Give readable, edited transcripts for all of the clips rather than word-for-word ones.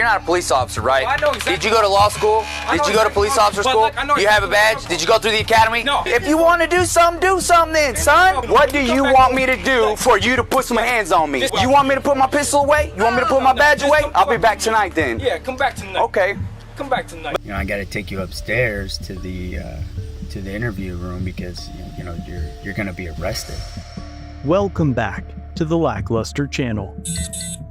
you're not a police officer, right? I know exactly. Did you go to law school? Did you go to police officer school? Look, I know you have a badge? Did you go through the academy? No. If you want to do something then, son. What do you want me to do for you to put some hands on me? You want me to put my pistol away? You want me to put my badge away? I'll be back tonight then. Yeah, come back tonight. Okay. Come back tonight. You know, I got to take you upstairs to the interview room because you know you're going to be arrested. Welcome back to the LackLuster channel.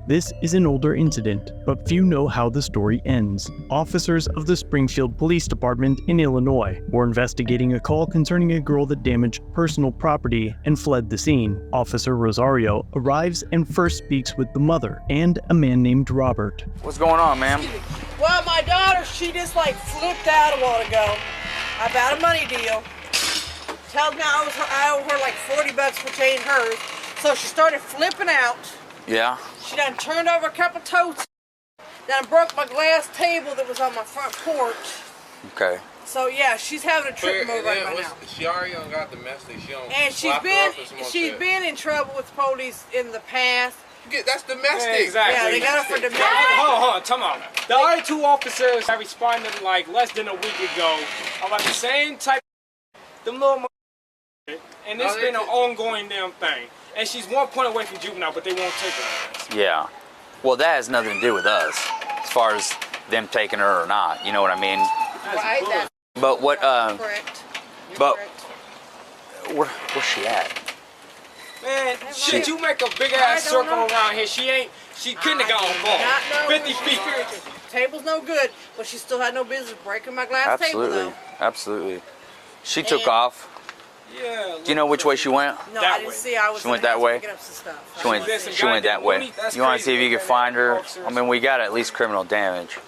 This is an older incident, but few know how the story ends. Officers of the Springfield Police Department in Illinois were investigating a call concerning a girl that damaged personal property and fled the scene. Officer Rosario arrives and first speaks with the mother and a man named Robert. What's going on, ma'am? Well, my daughter, she just like flipped out a while ago about a money deal. Tells me I owe her like $40 for changing hers. So she started flipping out. Yeah. She done turned over a couple totes. Done broke my glass table that was on my front porch. Okay. So yeah, she's having a trip move right now. She already got domestic. And she's been in trouble with police in the past. That's domestic. Yeah, exactly. Yeah, they got her for domestic. Hold on, time out. The other two officers that responded like less than a week ago about the same type of them little and it's been an ongoing damn thing. And she's 1 point away from juvenile, but they won't take her. Yeah. Well, that has nothing to do with us, as far as them taking her or not. You know what I mean? Right, that's But what? correct. You're But correct. where's she at? Man, shit, you make a big ass circle around here. She couldn't have gone far. 50 feet. Table's no good, but she still had no business breaking my glass table though. Absolutely. She took off. Yeah. Do you know which way she went? No, That I didn't way. see. I was She went that way? picking up some stuff. She went that way. You want to see if you can find her? I mean, we got at least criminal damage.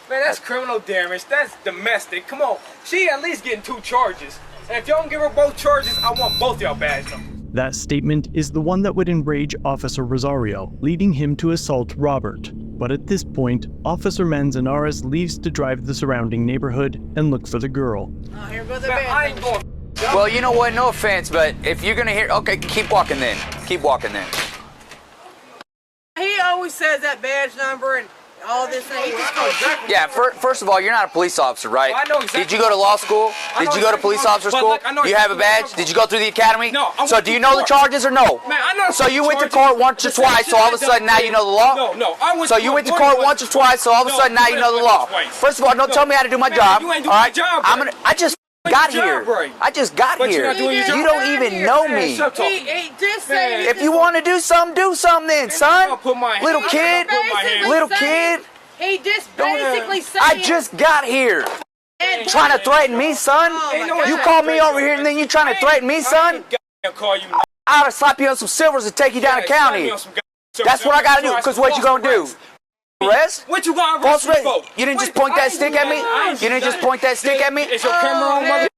Man, that's criminal damage. That's domestic. Come on. She at least getting 2 charges. And if y'all don't give her both charges, I want both y'all badged up. That statement is the one that would enrage Officer Rosario, leading him to assault Robert. But at this point, Officer Manzanares leaves to drive the surrounding neighborhood and look for the girl. Oh, here goes the Man, I ain't going. Well, you know what? No offense, but if you're gonna hear, okay, keep walking then. Keep walking then. He always says that badge number and all this thing. He just goes Yeah. First of all, you're not a police officer, right? I know exactly. Did you go to law school? Did you go to police officer But school? look, I know Do you have a exactly badge? Did you go through the academy? No, I So went do you to know the court. charges or no? Man, I know. So you went to charges. court once or The same twice, shit so all of I a sudden done now you know the law? No, I went So to you went to court court once once or twice, so all of a No, sudden now you know the law. twice. First of all, don't tell me how to do my Man, job. you ain't All doing right? your job right. I just got your here. job right. I just got But you're here. not doing your You job. don't even know Man, me. shut up. He just said If you want to do something then, son. I'll put my Little hands- kid. I'll put my hands- Little kid. He just basically said I just got here. and Trying to threaten me, son? Ain't no You way. call me over here and then you trying to threaten me, son? I'll call you. I ought to slap you on some silvers and take you down to county. That's what I gotta do, because what you gonna do? Arrest? What you gonna False arrest me arrest? for? You didn't just point that stick at me? You didn't just point that stick at me? Is your camera on, mother?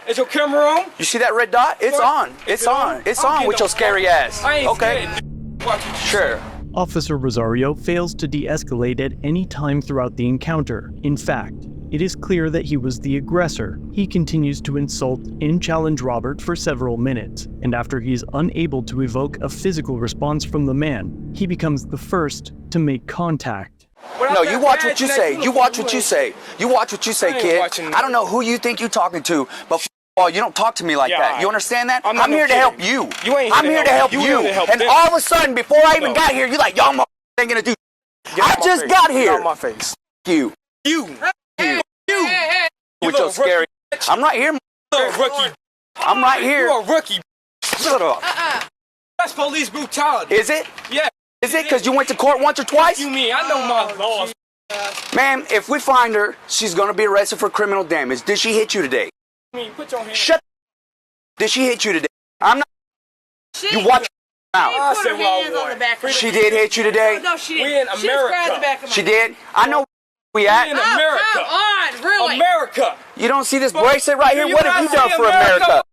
Is your camera on? You see that red dot? It's on. It's on. It's on with your scary ass. I ain't Okay? scared. Watch you. Sure. Officer Rosario fails to de-escalate at any time throughout the encounter. In fact, it is clear that he was the aggressor. He continues to insult and challenge Robert for several minutes, and after he is unable to evoke a physical response from the man, he becomes the first to make contact. No, you watch what you say. You watch what you say. You watch what you say, kid. watching I don't know who you think you're talking to, but you don't talk to me like Yeah, that. You understand that? I'm not I'm here no to help kid. you. You ain't I'm here here to to help help. You you. here to help And them. all of a sudden, before I even No. got here, you're like, y'all ain't gonna do. Get out I my just face. got Get here. out my face. You. You. Hey, With your little scary. I'm right here. Little rookie. I'm right here. You a rookie. Shut up. That's police brutality. Is it? Yeah. Is it? Because you went to court once or twice? You mean? I know my laws. Ma'am, if we find her, she's gonna be arrested for criminal damage. Did she hit you today? I mean, put your hands. Shut. Did she hit you today? I'm not. she, You watch your I mouth. put said her what I hands on the back of my She did hit you today? No, she didn't. We in She just America. grabbed the back of my She did? I know we We at. in Oh, America. come on, really? America. You don't see this bracelet right here? You What have you not done see for America? America? What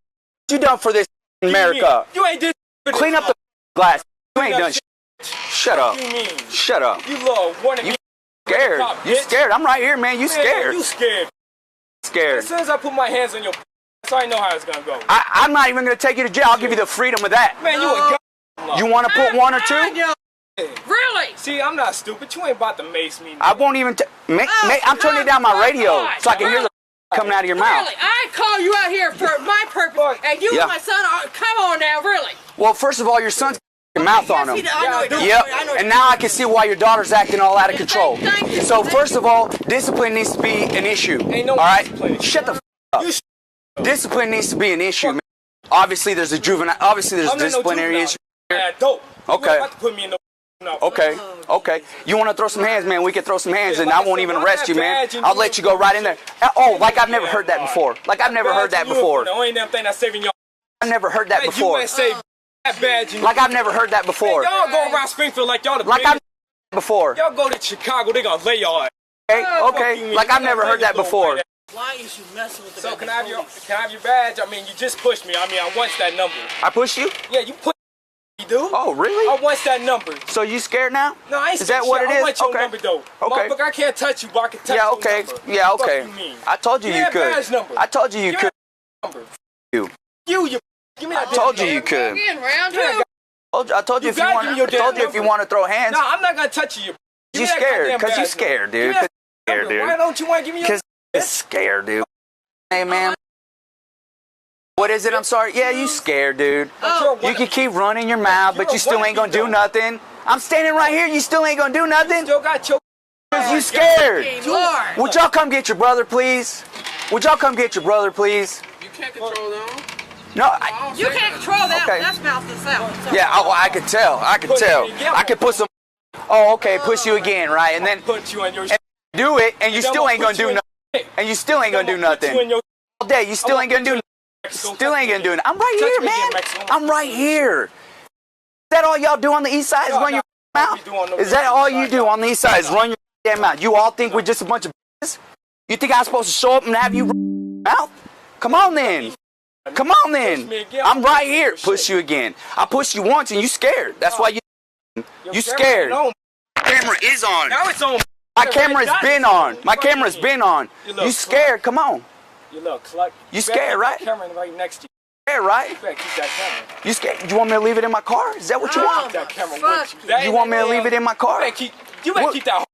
you done for this America? You ain't did. Clean up the glass. You ain't done Shut up. What you mean? Shut up. You little one. You scared. You scared. I'm right here, man. You scared. You scared. Scared. As soon as I put my hands on your, so I know how it's gonna go. I'm not even going to take you to jail. I'll give you the freedom of that. Man, you a gun. You want to put one or two? Really? See, I'm not stupid. You ain't about to mace me. I won't even. I'm turning down my radio so I can hear the coming out of your mouth. Really? I call you out here for my purpose, and you and my son are. Come on now, really? Well, first of all, your son's your mouth on him. Yes, I know he does. Yep. I know he And now I can see why your daughter's acting all out of control. Thank you. So first of all, discipline needs to be an issue. Ain't no All right? discipline. Shut the f up. Discipline needs to be an issue, man. Obviously, there's a disciplinary issue. Dope. Okay. You about to put me in no. Okay, okay. You want to throw some hands, man? We can throw some hands, and I won't even arrest you, man. I'll let you go right in there. Oh, like I've never heard that before. Like I've never heard that before. No, ain't that thing that's saving y'all. I've never heard that before. USA that badge. Like I've never heard that before. Y'all go around Springfield like y'all the Like I've before. Y'all go to Chicago, they gonna lay y'all. Okay. Like I've never heard that before. Why is you messing with the So can I have your badge? I mean, you just pushed me. I mean, I want that number. I pushed you? Yeah, you pushed me, dude. Oh, really? I want that number. So you scared now? No, I ain't Is that what it is? I want your Okay. number though. Okay. Motherfucker, I can't touch you, but I can touch Yeah, your okay. number. Yeah, okay. What the fuck you mean? I told you Give you me that could. badge number. I told you you Give could. me that number. You. You. Give me that. I told you damn you number. could. Again, round Yeah, two. I told you if you gotta want. give me your I told damn you if you number. want to throw hands. No, I'm not gonna touch you. Give You me that scared goddamn because you badge scared, number. dude. Give me that Scared, number. dude. Why don't you want to give me your? Because you're scared, dude. Hey, man. What is it? I'm sorry. Yeah, you scared, dude. You can keep running your mouth, but you still ain't gonna do nothing. I'm standing right here. You still ain't gonna do nothing Still got your. because you scared. Lord. Would y'all come get your brother, please? Would y'all come get your brother, please? You can't control them. No. You can't control that. Okay. That's mouth to south. So- Yeah, I could tell. I could tell. I could put some. Oh, okay. Push you again, right? And then Put you in your. do it, and you still ain't gonna do nothing. And you still ain't gonna do nothing all day. You still ain't gonna do. Still ain't gonna do it. I'm right here, man. I'm right here. Is that all y'all do on the east side? Is run your mouth? Is that all you do on the east side? Is run your damn mouth? You all think we're just a bunch of bitches? You think I'm supposed to show up and have you run your mouth? Come on then. Come on then. I'm right here. Push you again. I pushed you once and you scared. That's why you scared. Camera is on. Now it's on. My camera's been on. My camera's been on. You scared? Come on. You look, like You scared, right? Camera right next to you. Scared, right? You better keep that camera. You scared? You want me to leave it in my car? Is that what you want? That camera fuck with you. You want me to leave it in my car? You better keep that.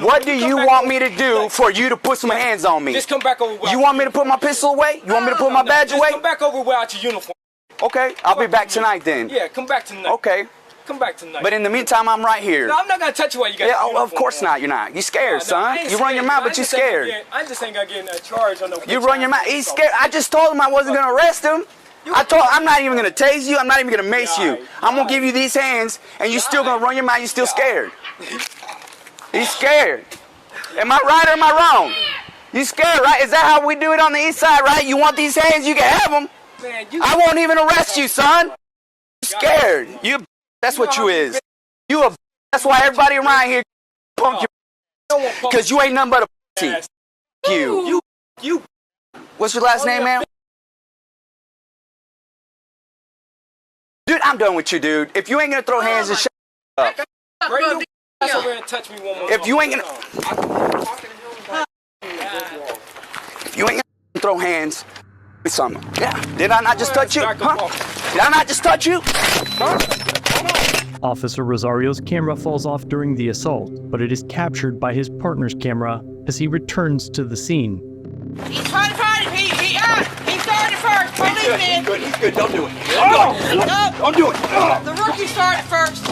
What do you want me to do for you to put some hands on me? Just come back over. You want me to put my pistol away? You want me to put my badge Just away? come back over without your uniform. Okay, I'll be back tonight then. Yeah, come back tonight. Okay, Come back tonight. but in the meantime, I'm right here. No, I'm not gonna touch you while you got Yeah, your uniform of course on. not. You're not. You scared, No, I son. ain't You run your scared. mouth, I but you just ain't gonna scared. get- I just ain't gonna get in a charge on no. You run your mouth. He's scared. I just told him I wasn't gonna arrest him. I'm not even gonna tase you. I'm not even gonna mace you. I'm gonna give you these hands, and you still gonna run your mouth. You still scared. He's scared. Am I right or am I wrong? You scared, right? Is that how we do it on the east side, right? You want these hands, you can have them. Man, you I won't even arrest you, son. You scared. You. That's what you is. You a. That's why everybody around here punk you, don't want punk because you ain't nothing but a pussy. ass. You. You. What's your last name, man? Dude, I'm done with you, dude. If you ain't gonna throw hands and shut up. Bring your ass over here and touch me one more If you ain't time. If you ain't gonna throw hands, do something. Yeah. Did I not just touch you? Huh? Did I not just touch you? Officer Rosario's camera falls off during the assault, but it is captured by his partner's camera as he returns to the scene. He's trying to find him. He started first. Police did. He's good. Don't do it. No, Don't do it. the rookie started first.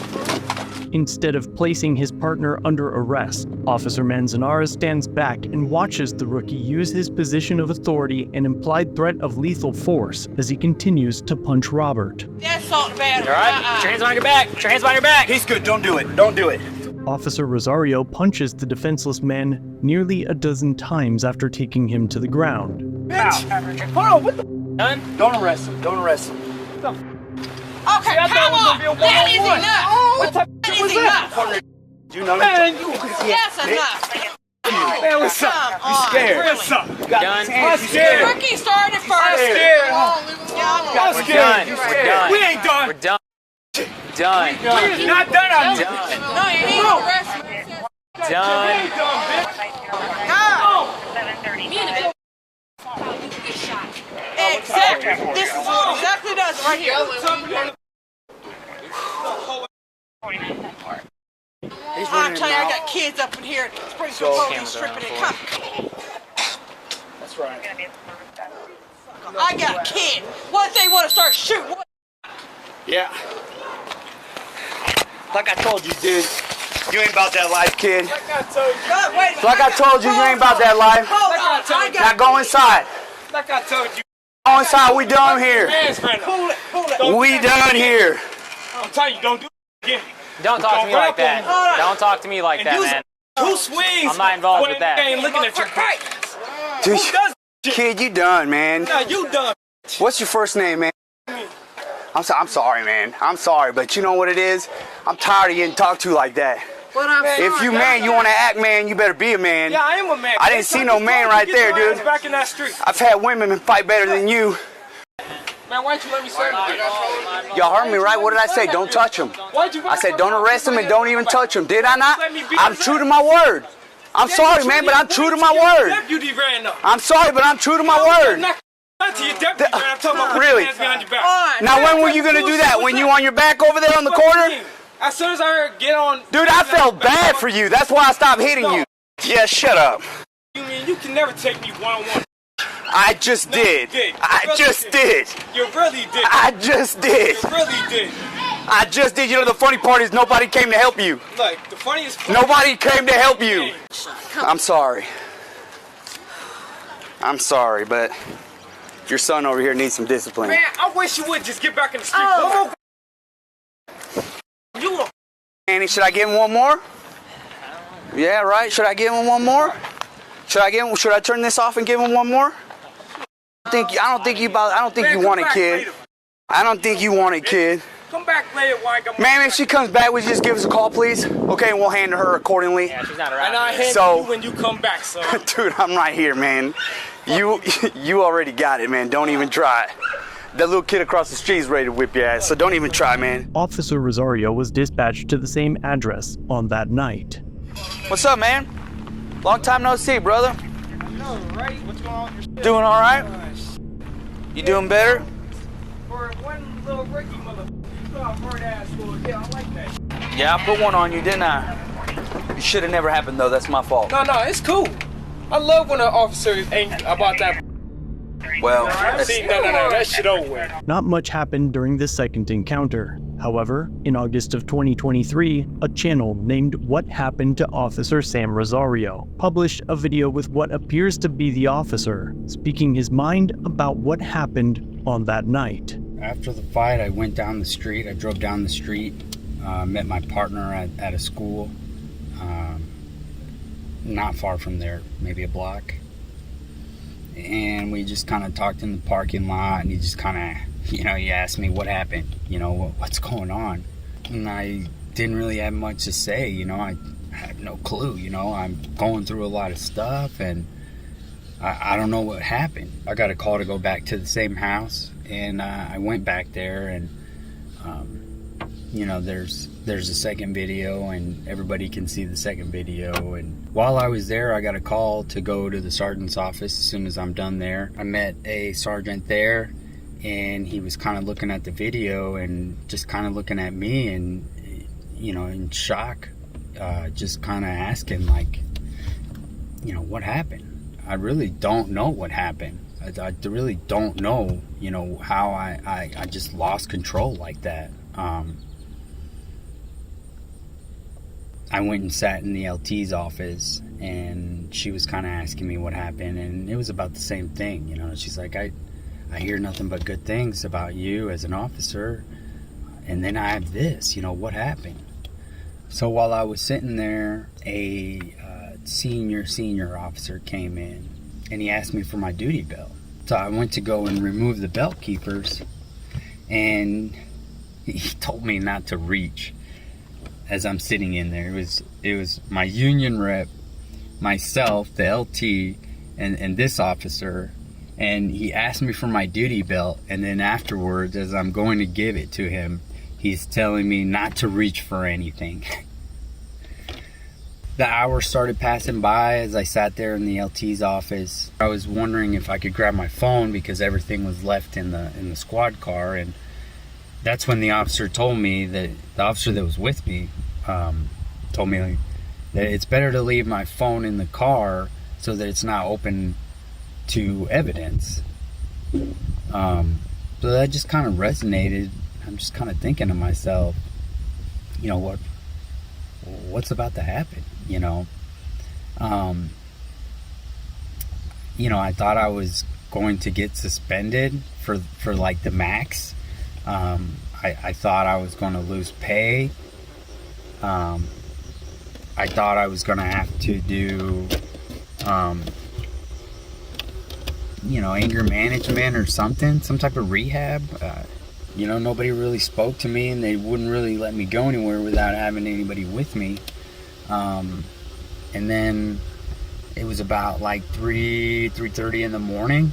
Instead of placing his partner under arrest, Officer Manzanares stands back and watches the rookie use his position of authority and implied threat of lethal force as he continues to punch Robert. That's assault and battery. All right, put your hands behind your back. Put your hands behind your back. He's good. Don't do it. Don't do it. Officer Rosario punches the defenseless man nearly a dozen times after taking him to the ground. Hold on, what the? Done. Don't arrest him. Don't arrest him. Okay, I thought come it was on. gonna be a That is one-on-one. enough. What type That of is was that? enough. You know Man, you. That's enough. Man, what's up? Come on. scared. Really. What's up? Done. I'm The scared. rookie started first. I'm scared. Yeah, I'm We're scared. done. You We're scared. done. We ain't done. We're done. Done. We not done. I'm Done. no, you need to arrest me. Done. Exactly. This is what exactly does it right here. he's I'm running telling you, I his got mouth. kids up in here. Springfield police Cameras stripping it. around Come. That's right. I got kids. What if they want to start shooting? What? Yeah. Like I told you, dude. You ain't about that life, kid. Like I told you. God, wait a minute. Like I told you, you ain't about that life. Hold Like I on. told I you. got Now go inside. Like I told you. Go inside. We done here. Man's friend. Cool it. Cool it. Don't- We done here. I'm telling you, don't do it again. Don't talk to me like that. Don't talk to me like And that, use man. 2 swings. I'm not involved when with that. they ain't looking at your Right. Dude, Who does kid, you done, man. Now you done. What's your first name, man? I'm sorry, man. I'm sorry, but you know what it is? I'm tired of getting talked to like that. But I'm If you man, you want to act man, you better be a man. Yeah, I am a man. I didn't see no man right there, dude. Back in that street. I've had women fight better than you. Man, why'd you let me serve you? Y'all heard me right? What did I say? Don't touch him. Why'd you? I said don't arrest him and don't even touch him. Did I not? I'm true to my word. I'm sorry, man, but I'm true to my word. Deputy ran up. I'm sorry, but I'm true to my word. To your deputy, man. I'm talking about Really? putting your hands behind your back. All right. Now, when were you gonna do that? When you on your back over there on the corner? As soon as I heard get on. Dude, I felt bad for you. That's why I stopped hitting you. Yeah, shut up. You mean you can never take me one-on-one? I just did. I just did. You really did. I just did. You really did. I just did. You know, the funny part is nobody came to help you. Look, the funniest part. Nobody came to help you. I'm sorry. I'm sorry, but your son over here needs some discipline. Man, I wish you would just get back in the street. Oh. One more. You a Annie, should I give him one more? Yeah, right. Should I give him one more? Should I turn this off and give him one more? I don't think you want it, kid. I don't think you want it, kid. Come back later while I got my. Ma'am, if she comes back, would you just give us a call, please? Okay, and we'll handle her accordingly. Yeah, she's not And around. I hand So- you when you come back, son. Dude, I'm right here, man. You already got it, man. Don't even try. That little kid across the street is ready to whip your ass, so don't even try, man. Officer Rosario was dispatched to the same address on that night. What's up, man? Long time no see, brother. No, right? What's going on? Doing all right? You doing better? For one little Ricky mother. You got a hard ass little kid. I like that. Yeah, I put one on you, didn't I? It should have never happened, though. That's my fault. No, it's cool. I love when an officer ain't about that. Well, See, no, that shit over with. Not much happened during this second encounter. However, in August of 2023, a channel named What Happened to Officer Sam Rosario published a video with what appears to be the officer speaking his mind about what happened on that night. After the fight, I went down the street. I drove down the street, met my partner at a school, not far from there, maybe a block. And we just kind of talked in the parking lot, and he just kind of, he asked me what happened, what's going on. And I didn't really have much to say, I had no clue, I'm going through a lot of stuff, and I don't know what happened. I got a call to go back to the same house, and I went back there, and there's a second video, and everybody can see the second video. And while I was there, I got a call to go to the sergeant's office. As soon as I'm done there, I met a sergeant there, and he was kind of looking at the video and just kind of looking at me, and in shock, just kind of asking, like, what happened. I really don't know what happened. I really don't know, how I just lost control like that. I went and sat in the LT's office, and she was kind of asking me what happened, and it was about the same thing. She's like, I hear nothing but good things about you as an officer, and then I have this, what happened? So while I was sitting there, a senior officer came in, and he asked me for my duty belt. So I went to go and remove the belt keepers, and he told me not to reach as I'm sitting in there. It was my union rep, myself, the LT, and this officer, and he asked me for my duty belt, and then afterwards, as I'm going to give it to him, he's telling me not to reach for anything. The hours started passing by as I sat there in the LT's office. I was wondering if I could grab my phone because everything was left in the squad car, and that's when the officer told me, that the officer that was with me told me like, that it's better to leave my phone in the car so that it's not open to evidence. So that just kind of resonated. I'm just kind of thinking to myself, you know, what's about to happen, you know? You know, I thought I was going to get suspended for like the max. I thought I was going to lose pay. I thought I was going to have to do, you know, anger management or something, some type of rehab. You know, nobody really spoke to me, and they wouldn't really let me go anywhere without having anybody with me. And then it was about like 3:30 in the morning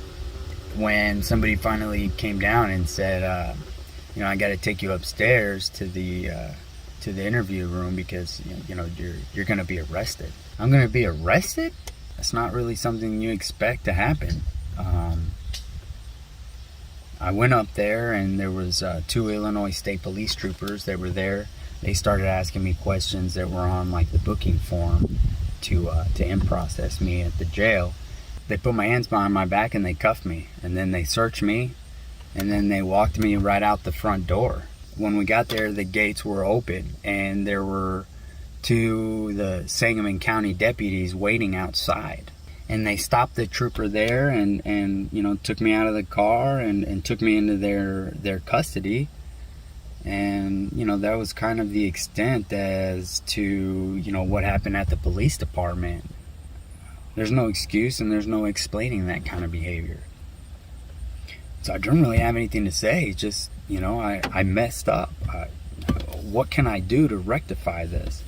when somebody finally came down and said, you know, I got to take you upstairs to the interview room because you know you're going to be arrested. I'm going to be arrested? That's not really something you expect to happen. I went up there, and there was 2 Illinois State Police troopers that were there. They started asking me questions that were on like the booking form to in-process me at the jail. They put my hands behind my back and they cuffed me, and then they searched me, and then they walked me right out the front door. When we got there, the gates were open, and there were 2 the Sangamon County deputies waiting outside. And they stopped the trooper there and you know, took me out of the car and took me into their custody. And, you know, that was kind of the extent as to, you know, what happened at the police department. There's no excuse and there's no explaining that kind of behavior. So I don't really have anything to say. Just, you know, I messed up. What can I do to rectify this?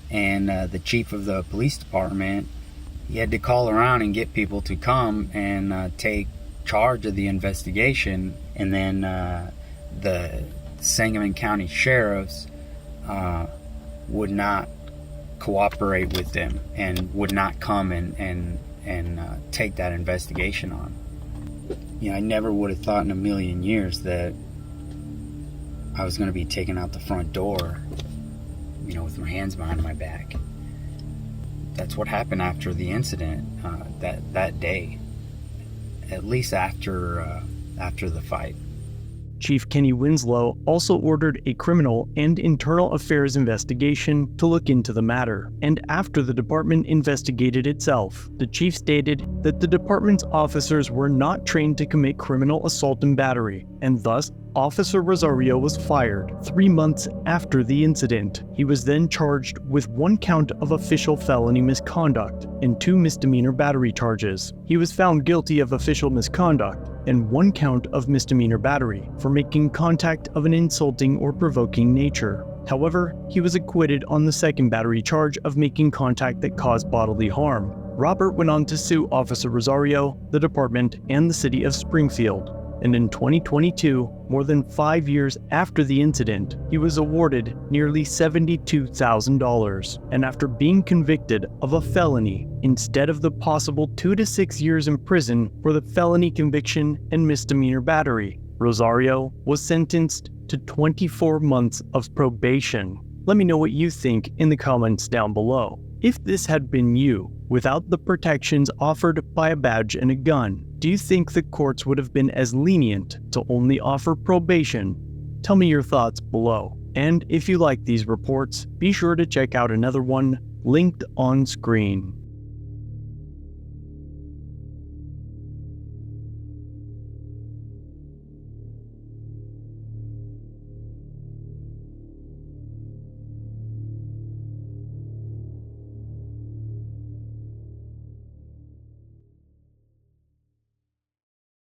And the chief of the police department, he had to call around and get people to come and take charge of the investigation. And then the Sangamon County sheriffs would not cooperate with them and would not come and take that investigation on. You know, I never would have thought in a million years that I was going to be taken out the front door, you know, with my hands behind my back. That's what happened after the incident that day, at least after the fight. Chief Kenny Winslow also ordered a criminal and internal affairs investigation to look into the matter, and after the department investigated itself, the chief stated that the department's officers were not trained to commit criminal assault and battery, and thus Officer Rosario was fired 3 months after the incident. He was then charged with 1 count of official felony misconduct and 2 misdemeanor battery charges. He was found guilty of official misconduct and 1 count of misdemeanor battery for making contact of an insulting or provoking nature. However, he was acquitted on the 2nd battery charge of making contact that caused bodily harm. Robert went on to sue Officer Rosario, the department, and the city of Springfield. And in 2022, more than 5 years after the incident, he was awarded nearly $72,000. And after being convicted of a felony, instead of the possible 2 to 6 years in prison for the felony conviction and misdemeanor battery, Rosario was sentenced to 24 months of probation. Let me know what you think in the comments down below. If this had been you, without the protections offered by a badge and a gun, do you think the courts would have been as lenient to only offer probation? Tell me your thoughts below. And if you like these reports, be sure to check out another one linked on screen.